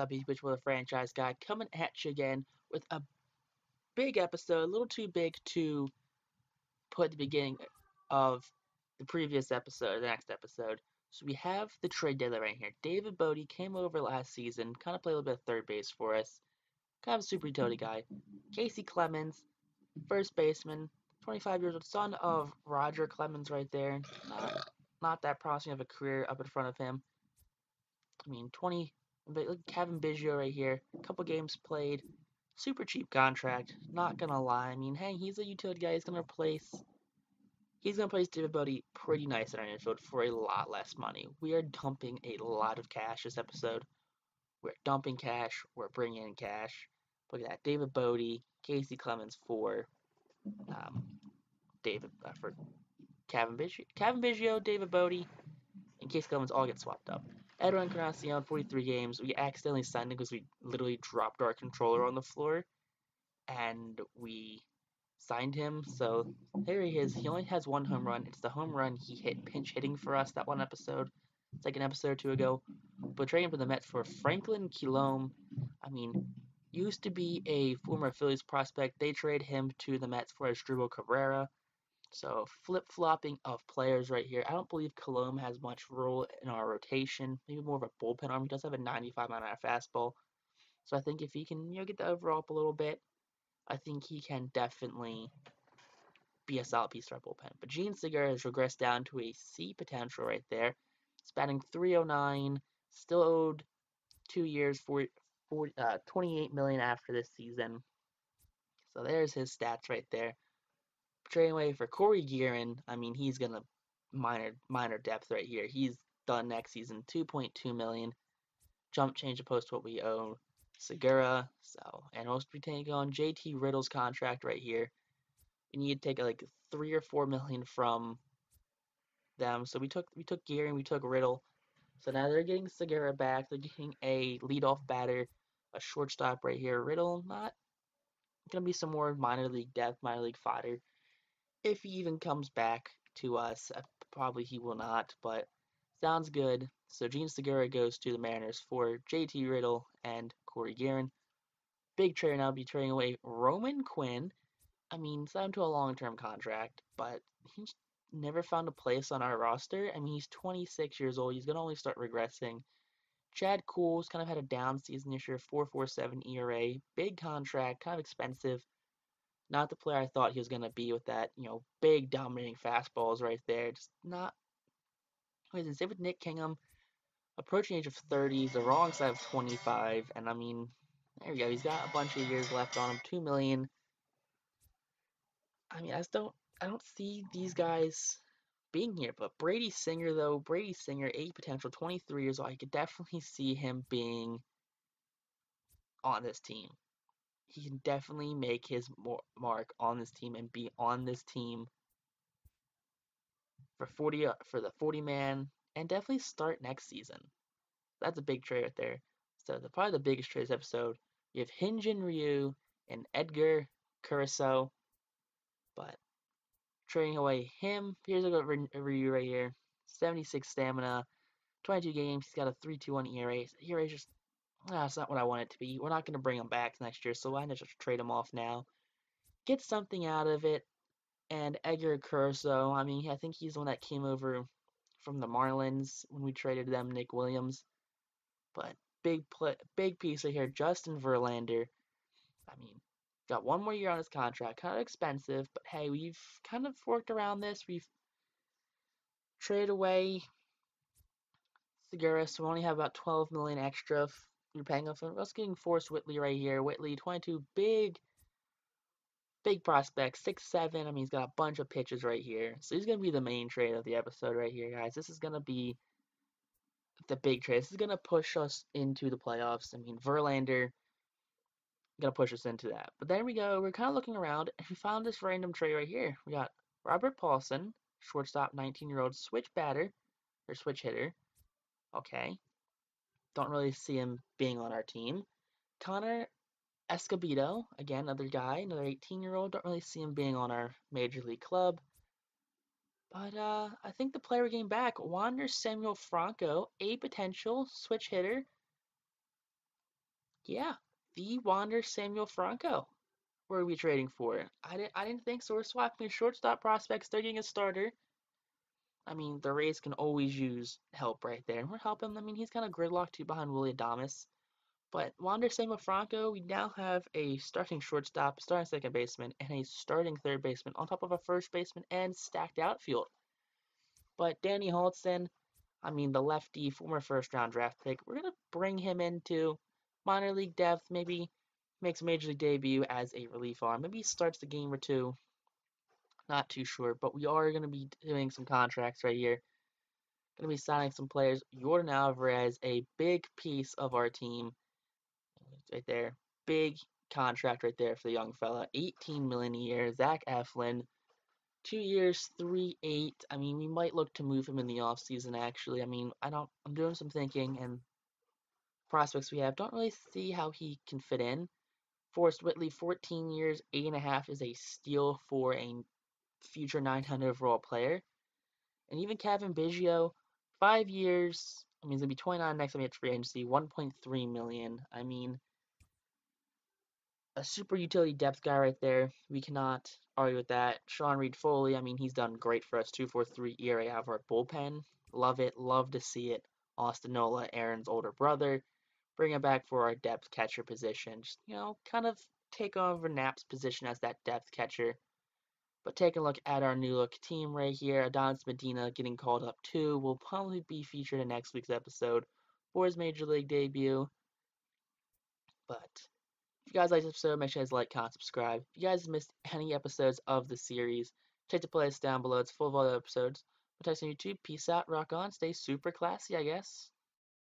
up? He's Pitch with a Franchise Guy coming at you again with a big episode, a little too big to put at the beginning of the previous episode, the next episode. So we have the trade deadline right here. David Bodie came over last season, kind of played a little bit of third base for us. Kind of a super utility guy. Casey Clemens, first baseman, 25 years old, son of Roger Clemens right there. Not that promising of a career up in front of him. I mean, 20. Look, Kevin Biggio right here. A couple games played. Super cheap contract. Not gonna lie. I mean, hey, he's a utility guy. He's gonna replace David Bodie pretty nice in our infield for a lot less money. We are dumping a lot of cash this episode. We're dumping cash. We're bringing in cash. Look at that. David Bodie, Casey Clemens for um, David for Kevin Biggio, David Bodie, and Casey Clemens all get swapped up. Edwin Encarnacion, 43 games. We accidentally signed him because we literally dropped our controller on the floor, and we signed him. So here he is. He only has one home run. It's the home run he hit pinch hitting for us that one episode. It's like an episode or two ago. But trading him to the Mets for Franklin Kilome. I mean, used to be a former Phillies prospect. They trade him to the Mets for Asdrubal Cabrera. So flip-flopping of players right here. I don't believe Kilome has much role in our rotation. Maybe more of a bullpen arm. He does have a 95-mile-an-hour fastball. So I think if he can, get the overall up a little bit, I think he can definitely be a solid piece for our bullpen. But Gene Segura has regressed down to a C potential right there. He's batting 309, still owed 2 years, 28 million after this season. So there's his stats right there. Trading away for Corey Guerin, I mean, he's gonna minor depth right here. He's done next season, 2.2 million. Jump change opposed to what we owe Segura. So, and we'll be taking on JT Riddle's contract right here. We need to take like 3 or 4 million from them. So we took Guerin, we took Riddle. So now they're getting Segura back. They're getting a leadoff batter, a shortstop right here. Riddle, not gonna be some more minor league depth, minor league fodder. If he even comes back to us, probably he will not, but sounds good. So Gene Segura goes to the Mariners for JT Riddle and Corey Guerin. Big trade now, be trading away Roman Quinn. I mean, signed to a long-term contract, but he's never found a place on our roster. I mean, he's 26 years old. He's gonna only start regressing. Chad Kuhl's kind of had a down season this year, 4.47 ERA, big contract, kind of expensive. Not the player I thought he was going to be with that, big dominating fastballs right there. Just not. Same with Nick Kingham, approaching age of 30, he's the wrong side of 25, and I mean, there we go. He's got a bunch of years left on him, 2 million. I mean, I don't see these guys being here. But Brady Singer, though, A potential, 23 years old. I could definitely see him being on this team. He can definitely make his mark on this team and be on this team for 40 for the 40 man and definitely start next season. That's a big trade right there. So probably the biggest trade this episode. You have Hyunjin Ryu and Edgar Curacao, but trading away him. Here's a Ryu right here. 76 stamina, 22 games. He's got a 3.21 ERA. ERA is just that's not what I want it to be. We're not going to bring him back next year, so why not just trade him off now? Get something out of it. And Edgar Curacao, I mean, I think he's the one that came over from the Marlins when we traded them, Nick Williams. But big piece right here, Justin Verlander. I mean, got one more year on his contract, kind of expensive, but hey, we've kind of worked around this. We've traded away Segura, so we only have about 12 million extra. You're paying off. We're also getting Forrest Whitley right here. Whitley, 22, big prospect, 6'7". I mean, he's got a bunch of pitches right here. So he's going to be the main trade of the episode right here, guys. This is going to be the big trade. This is going to push us into the playoffs. I mean, Verlander going to push us into that. But there we go. We're kind of looking around, and we found this random trade right here. We got Robert Paulson, shortstop, 19-year-old, switch batter, or switch hitter. Okay. Don't really see him being on our team. Connor Escobedo, again, another guy, another 18-year-old. Don't really see him being on our major league club. But I think the player we're getting back, Wander Samuel Franco, a potential switch hitter. Yeah, the Wander Samuel Franco. Where are we trading for? I didn't think so. We're swapping shortstop prospects. They're getting a starter. I mean, the Rays can always use help right there, and we're helping. I mean, he's kind of gridlocked too behind Willie Adames. But Wander Samuel Franco, we now have a starting shortstop, starting second baseman, and a starting third baseman on top of a first baseman and stacked outfield. But Danny Holtzman, I mean, the lefty, former first round draft pick, we're going to bring him into minor league depth, maybe makes a major league debut as a relief arm. Maybe he starts the game or two. Not too sure, but we are going to be doing some contracts right here. Going to be signing some players. Jordan Alvarez, a big piece of our team, right there. Big contract right there for the young fella. 18 million a year. Zach Eflin, 2 years, 3.8. I mean, we might look to move him in the offseason, actually. I mean, I'm doing some thinking, and prospects we have don't really see how he can fit in. Forrest Whitley, 14 years, 8.5 is a steal for a future 900 overall player. And even Kevin Biggio, 5 years. I mean, he's gonna be 29 next time he hits free agency, 1.3 million. I mean, a super utility depth guy right there. We cannot argue with that. Sean Reed Foley, I mean, he's done great for us. 2.43 ERA out of our bullpen. Love it. Love to see it. Austin Nola, Aaron's older brother. Bring him back for our depth catcher position. Just, kind of take over Knapp's position as that depth catcher. But take a look at our new look team right here. Adonis Medina getting called up too. Will probably be featured in next week's episode for his major league debut. But if you guys like this episode, make sure you guys like, comment, subscribe. If you guys missed any episodes of the series, check the playlist down below. It's full of all the episodes. But text on YouTube. Peace out, rock on, stay super classy, I guess.